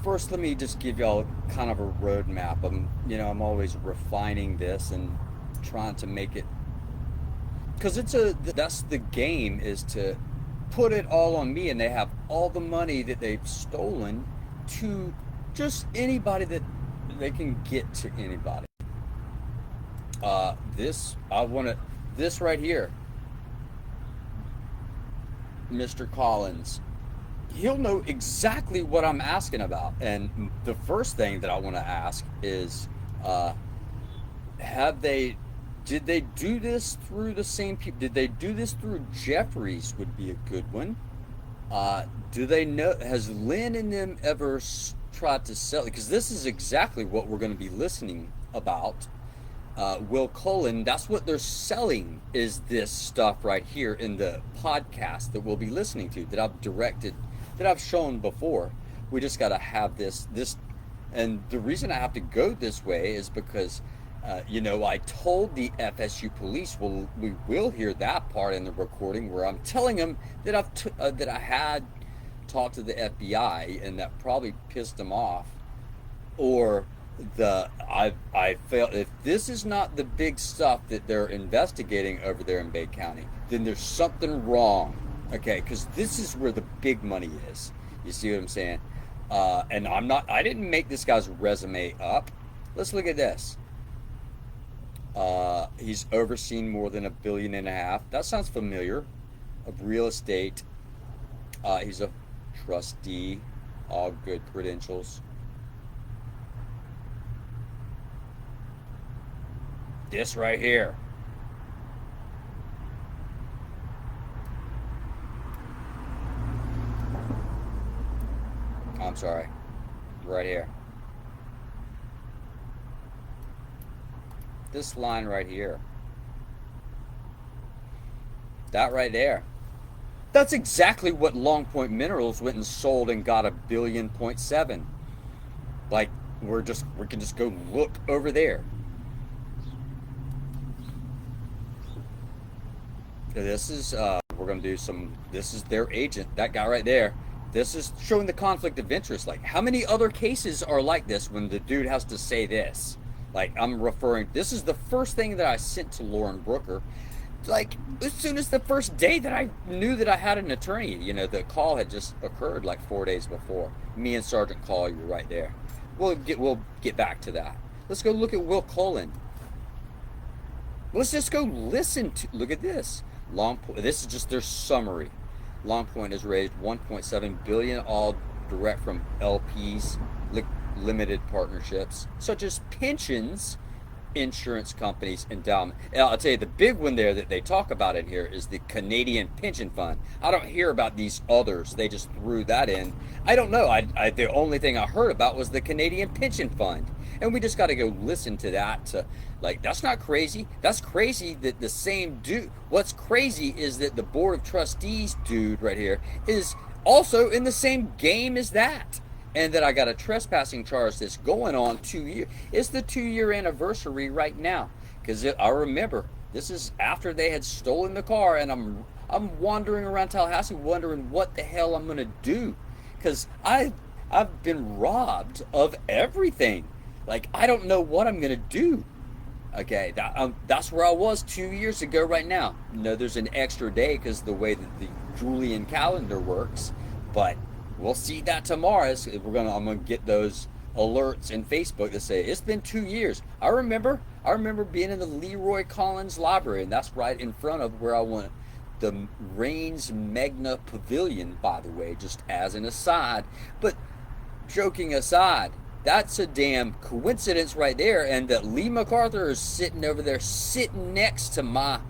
first, let me just give y'all kind of a roadmap. I'm always refining this and trying to make it, because that's the game, is to put it all on me, and they have all the money that they've stolen to just anybody that they can get to anybody. This right here, Mr. Collins, he'll know exactly what I'm asking about. And the first thing that I want to ask is, have they, did they do this through the same people? Did they do this through Jeffries? Would be a good one. Do they know? Has Lynn and them ever tried to sell it? Because this is exactly what we're going to be listening about. Will Cullen, that's what they're selling, is this stuff right here in the podcast that we'll be listening to, that I've directed, that I've shown before. We just got to have this, and the reason I have to go this way is because, I told the FSU police, well, we will hear that part in the recording where I'm telling them that that I had talked to the FBI, and that probably pissed them off, or I failed. If this is not the big stuff that they're investigating over there in Bay County, then there's something wrong. Okay, because this is where the big money is. You see what I'm saying? And I didn't make this guy's resume up. Let's look at this. He's overseen more than $1.5 billion. That sounds familiar. Of real estate. He's a trustee. All good credentials. This right here. I'm sorry. Right here. This line right here. That right there. That's exactly what Longpoint Minerals went and sold and got $1.7 billion. Like, we can just go look over there. This is, we're going to do this is their agent, that guy right there. This is showing the conflict of interest. Like, how many other cases are like this when the dude has to say this? Like, this is the first thing that I sent to Lauren Brooker. Like, as soon as the first day that I knew that I had an attorney, the call had just occurred like 4 days before. Me and Sergeant Collier right there. We'll get back to that. Let's go look at Will Cullen. Let's just go listen to, look at this. Longpoint, this is just their summary. Longpoint has raised $1.7 billion, all direct from LPs, limited partnerships, such as pensions, insurance companies, endowment. And I'll tell you, the big one there that they talk about in here is the Canadian Pension Fund. I don't hear about these others. They just threw that in. I don't know. The only thing I heard about was the Canadian Pension Fund. And we just got to go listen to that. That's not crazy. That's crazy that the same dude. What's crazy is that the Board of Trustees dude right here is also in the same game as that. And that I got a trespassing charge that's going on 2 years. It's the 2-year anniversary right now. Because I remember, this is after they had stolen the car, and I'm wandering around Tallahassee wondering what the hell I'm going to do. Because I've been robbed of everything. Like, I don't know what I'm going to do. Okay, that's where I was 2 years ago right now. There's an extra day because the way that the Julian calendar works. But we'll see that tomorrow. I'm gonna get those alerts in Facebook that say it's been 2 years. I remember being in the Leroy Collins Library, and that's right in front of where I went. The Rains Magna Pavilion, by the way, just as an aside. But joking aside, that's a damn coincidence right there. And that Lee McArthur is sitting over there, sitting next to my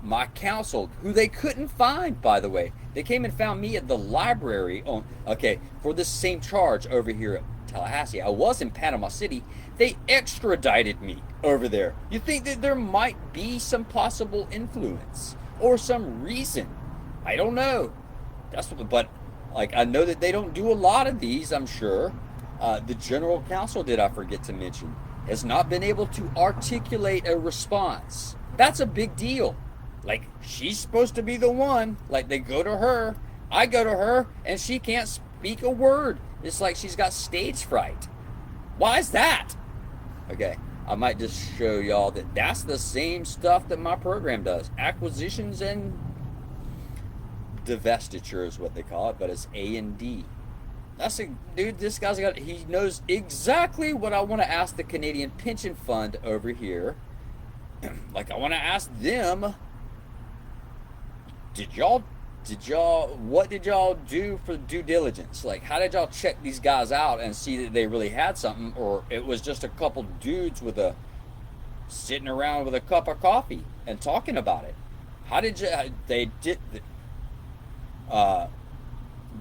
my counsel, who they couldn't find, by the way. They came and found me at the library for this same charge over here at Tallahassee. I was in Panama City. They extradited me over there. You think that there might be some possible influence or some reason? I don't know. But I know that they don't do a lot of these, I'm sure. The general counsel, did I forget to mention, has not been able to articulate a response. That's a big deal. She's supposed to be the one. They go to her, I go to her, and she can't speak a word. It's like she's got stage fright. Why is that? Okay, I might just show y'all that that's the same stuff that my program does. Acquisitions and divestiture is what they call it, but it's A&D. That's a dude. This guy's got. He knows exactly what I want to ask the Canadian Pension Fund over here. Like I want to ask them. What did y'all do for due diligence? Like, how did y'all check these guys out and see that they really had something, or it was just a couple dudes sitting around with a cup of coffee and talking about it? How did you?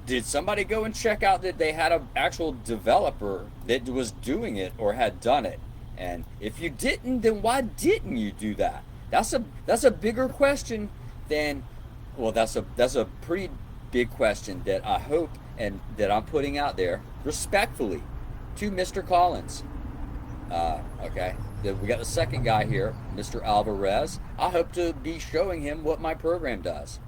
Did somebody go and check out that they had an actual developer that was doing it or had done it? And if you didn't, then why didn't you do that? That's a bigger question than, well, that's a pretty big question that I hope and that I'm putting out there respectfully to Mr. Collins. Okay, we got the second guy here, Mr. Alvarez. I hope to be showing him what my program does.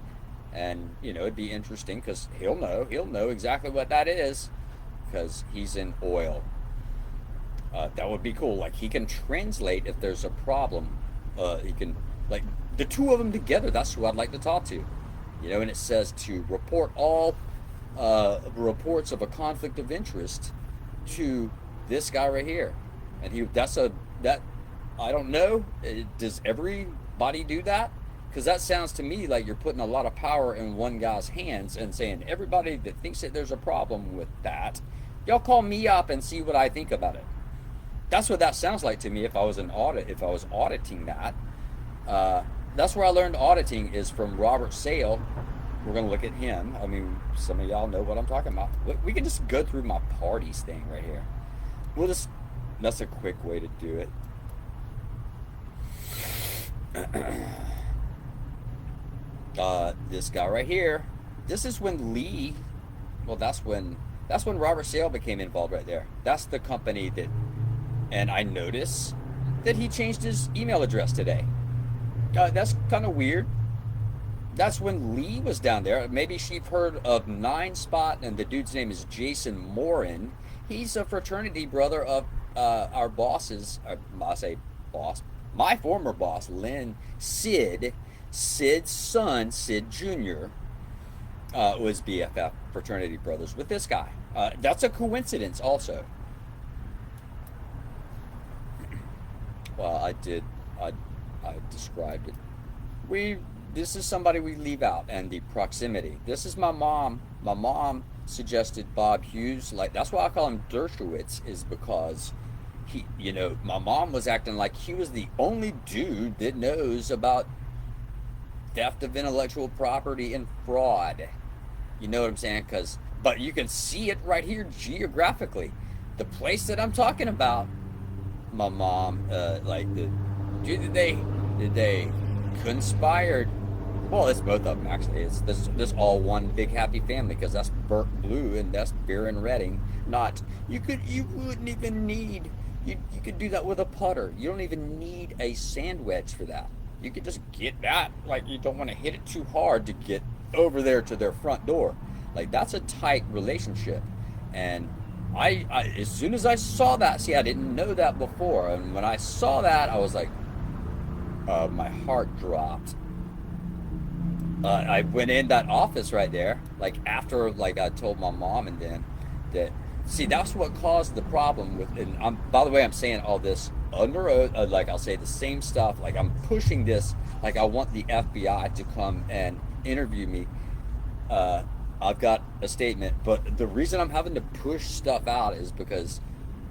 And, you know, it'd be interesting because he'll know exactly what that is because he's in oil. That would be cool. Like, he can translate if there's a problem. He can, like, the two of them together, that's who I'd like to talk to. You know, and it says to report all reports of a conflict of interest to this guy right here. And I don't know, does everybody do that? Because that sounds to me like you're putting a lot of power in one guy's hands and saying, everybody that thinks that there's a problem with that, y'all call me up and see what I think about it. That's what that sounds like to me if I was auditing that. That's where I learned auditing is from Robert Sale. We're going to look at him. I mean, some of y'all know what I'm talking about. We can just go through my parties thing right here. That's a quick way to do it. This guy right here, this is when Lee, well, that's when Robert Sale became involved right there. That's the company that, and I notice that he changed his email address today. That's kind of weird. That's when Lee was down there. Maybe she've heard of 9 Spot, and the dude's name is Jason Morin. He's a fraternity brother of our bosses. I say boss, my former boss, Lynn Sid. Sid's son, Sid Jr., was BFF, fraternity brothers, with this guy. That's a coincidence also. Well, I described it. This is somebody we leave out, and the proximity. This is my mom. My mom suggested Bob Hughes. Like, that's why I call him Dershowitz, is because my mom was acting like he was the only dude that knows about theft of intellectual property and fraud. You know what I'm saying? But you can see it right here geographically. The place that I'm talking about, my mom, did they conspire? Well, it's both of them actually. It's this all one big happy family because that's Burke Blue and that's Barron Redding. You wouldn't even need. You could do that with a putter. You don't even need a sand wedge for that. You could just get that. Like, you don't want to hit it too hard to get over there to their front door. Like, that's a tight relationship. And I as soon as I saw that, see, I didn't know that before. And when I saw that, I was like, my heart dropped. I went in that office right there, like after, like I told my mom, and then that. See, that's what caused the problem with. And by the way, I'm saying all this under oath. Like, I'll say the same stuff. Like, I'm pushing this. Like, I want the FBI to come and interview me. I've got a statement, but the reason I'm having to push stuff out is because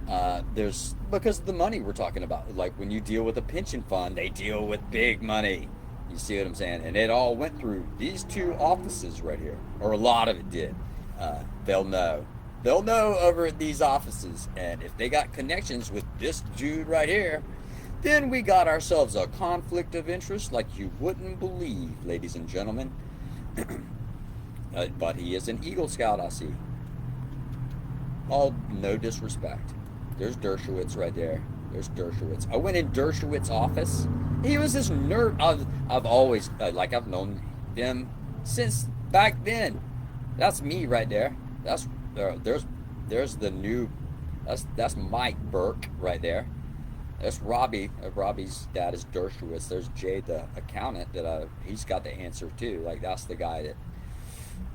because of the money we're talking about. Like, when you deal with a pension fund, they deal with big money. You see what I'm saying? And it all went through these 2 offices right here, or a lot of it did. They'll know. They'll know over at these offices, and if they got connections with this dude right here, then we got ourselves a conflict of interest like you wouldn't believe, ladies and gentlemen. But he is an Eagle Scout, I see. All no disrespect. There's Dershowitz right there. There's Dershowitz. I went in Dershowitz's office. He was this nerd. I've always, I've known them since back then. That's me right there. There's there's the new, that's Mike Burke right there. That's Robbie. Robbie's dad is Dershowitz. There's Jay, the accountant. He's got the answer too. Like that's the guy that,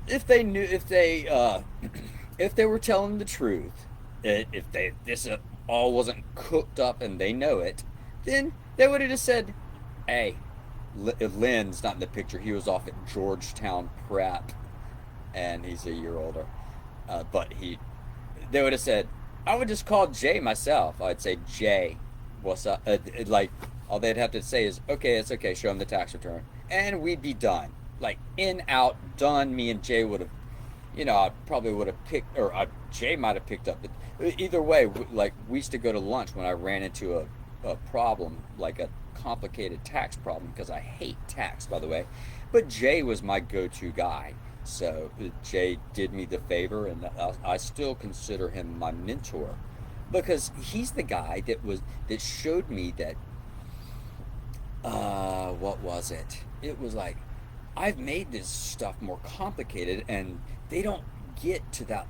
if they knew, if they were telling the truth, if they this all wasn't cooked up and they know it, then they would have just said, "Hey, Lynn's not in the picture. He was off at Georgetown Prep, and he's a year older." But they would have said, "I would just call Jay myself. I'd say, Jay, what's up?" Like all they'd have to say is, "Okay, it's okay. Show him the tax return," and we'd be done. Like in, out, done. Me and Jay would have, I probably would have picked, or Jay might have picked up. But either way, like we used to go to lunch when I ran into a problem, like a complicated tax problem, because I hate tax, by the way. But Jay was my go-to guy. So Jay did me the favor, and I still consider him my mentor, because he's the guy that showed me that. What was it? It was like, I've made this stuff more complicated, and they don't get to that.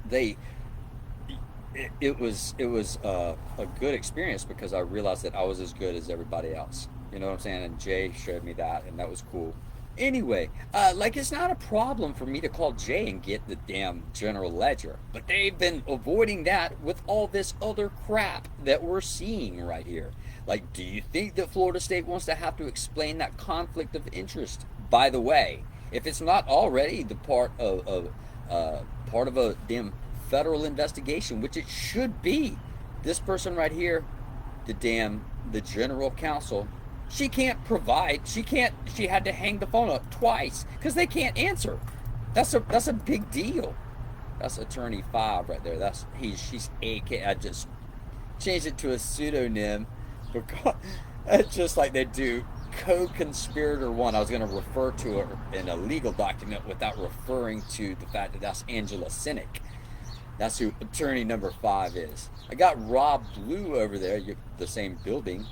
It was a good experience, because I realized that I was as good as everybody else. You know what I'm saying? And Jay showed me that, and that was cool. Anyway, like it's not a problem for me to call Jay and get the damn general ledger, but they've been avoiding that with all this other crap that we're seeing right here. Like, do you think that Florida State wants to have to explain that conflict of interest? By the way, if it's not already the part of a damn federal investigation, which it should be, this person right here, the general counsel, she can't provide. She had to hang the phone up twice because they can't answer. That's a big deal. That's attorney 5 right there. She's AK. I just changed it to a pseudonym because it's just like they do co-conspirator 1. I was going to refer to her in a legal document without referring to the fact that that's Angela Cynic. That's who attorney number 5 is. I got Rob Blue over there, the same building.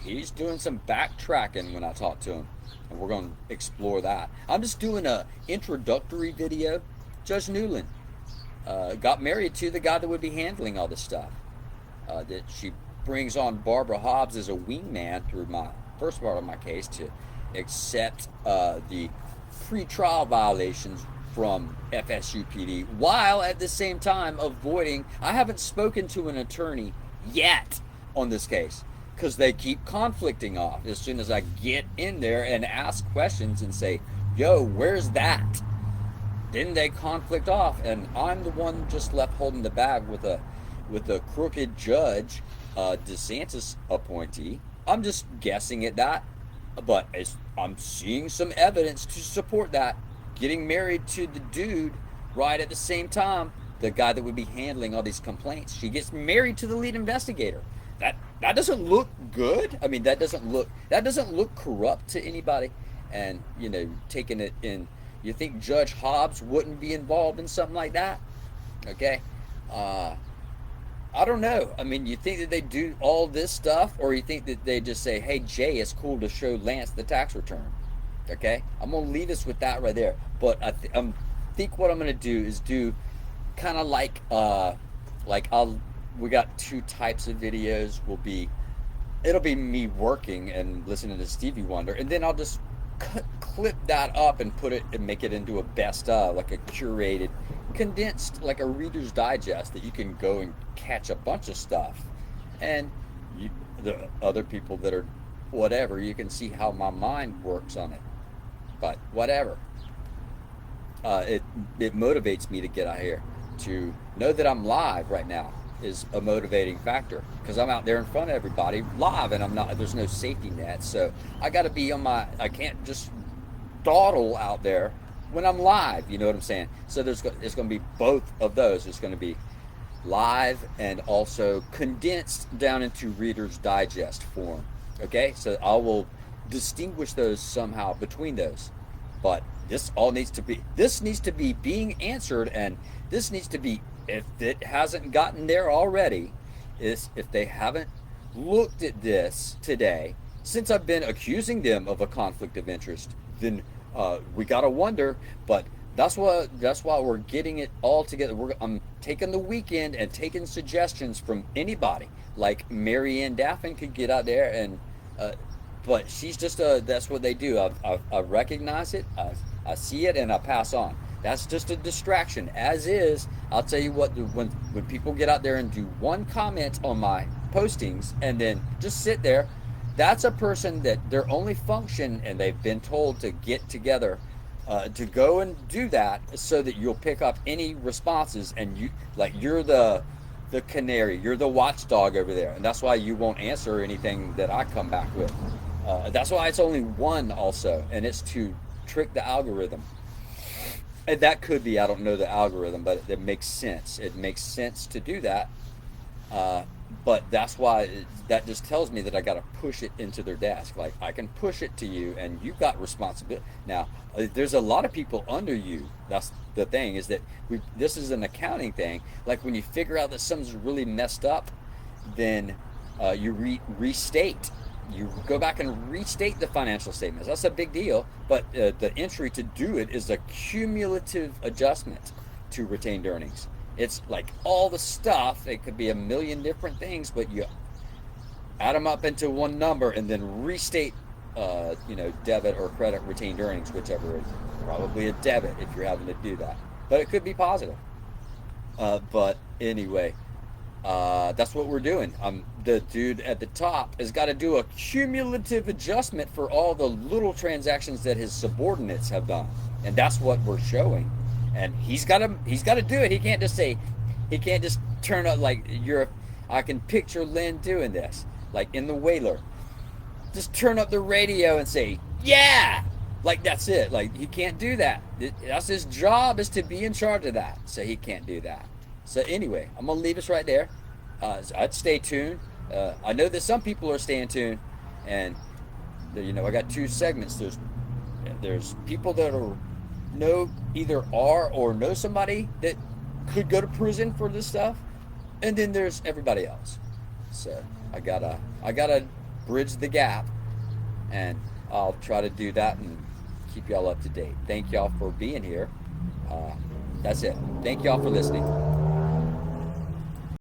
He's doing some backtracking when I talk to him, and we're going to explore that. I'm just doing a introductory video. Judge Newland got married to the guy that would be handling all this stuff. That she brings on Barbara Hobbs as a wingman through my first part of my case to accept the pre-trial violations from FSU PD, while at the same time avoiding. I haven't spoken to an attorney yet on this case, because they keep conflicting off. As soon as I get in there and ask questions and say, "Yo, where's that?" then they conflict off, and I'm the one just left holding the bag with a crooked judge, DeSantis appointee. I'm just guessing at that, but I'm seeing some evidence to support that. Getting married to the dude right at the same time, the guy that would be handling all these complaints, she gets married to the lead investigator. That doesn't look good. I mean, that doesn't look corrupt to anybody. And taking it in, you think Judge Hobbs wouldn't be involved in something like that? Okay, I don't know. I mean, you think that they do all this stuff, or you think that they just say, "Hey Jay, it's cool to show Lance the tax return"? Okay, I'm gonna leave us with that right there. But I think what I'm gonna do is do kind of like we got 2 types of videos. It'll be me working and listening to Stevie Wonder, and then I'll just clip that up and put it and make it into a best of, like a curated, condensed, like a Reader's Digest that you can go and catch a bunch of stuff, and the other people that are whatever, you can see how my mind works on it. But whatever, it motivates me to get out here. To know that I'm live right now is a motivating factor, because I'm out there in front of everybody live, and there's no safety net, so I got to be I can't just dawdle out there when I'm live, you know what I'm saying? So it's going to be both of those. It's going to be live and also condensed down into Reader's Digest form. Okay, so I will distinguish those somehow between those. But this needs to be being answered, and this needs to be, if it hasn't gotten there already, is if they haven't looked at this today, since I've been accusing them of a conflict of interest, then we gotta wonder. But That's why we're getting it all together. I'm taking the weekend and taking suggestions from anybody. Like Mary Ann Daffin could get out there and, uh, but she's just that's what they do. I recognize it. I see it and I pass on. That's just a distraction. As is, I'll tell you what. When people get out there and do one comment on my postings and then just sit there, that's a person that their only function, and they've been told to get together to go and do that so that you'll pick up any responses, and you're the canary, you're the watchdog over there, and that's why you won't answer anything that I come back with. That's why it's only one also, and it's to trick the algorithm. And that could be, I don't know the algorithm, but it makes sense. It makes sense to do that. But that's why that just tells me that I got to push it into their desk. Like, I can push it to you, and you've got responsibility. Now, there's a lot of people under you. That's the thing, is that this is an accounting thing. Like, when you figure out that something's really messed up, then you restate. You go back and restate the financial statements. That's a big deal. But the entry to do it is a cumulative adjustment to retained earnings. It's like all the stuff. It could be a million different things, but you add them up into one number and then restate, debit or credit retained earnings, whichever. Probably a debit if you're having to do that, but it could be positive. But anyway, that's what we're doing. The dude at the top has got to do a cumulative adjustment for all the little transactions that his subordinates have done, and that's what we're showing. And he's got to do it. He can't just turn up like I can picture Lynn doing this, like in the Whaler. Just turn up the radio and say, yeah, like that's it. Like, he can't do that. That's his job, is to be in charge of that. So he can't do that. So anyway, I'm gonna leave us right there. So I'd stay tuned. I know that some people are staying tuned, and I got two segments. There's people that either are or know somebody that could go to prison for this stuff, and then there's everybody else. So I gotta bridge the gap, and I'll try to do that and keep y'all up to date. Thank y'all for being here. That's it. Thank y'all for listening.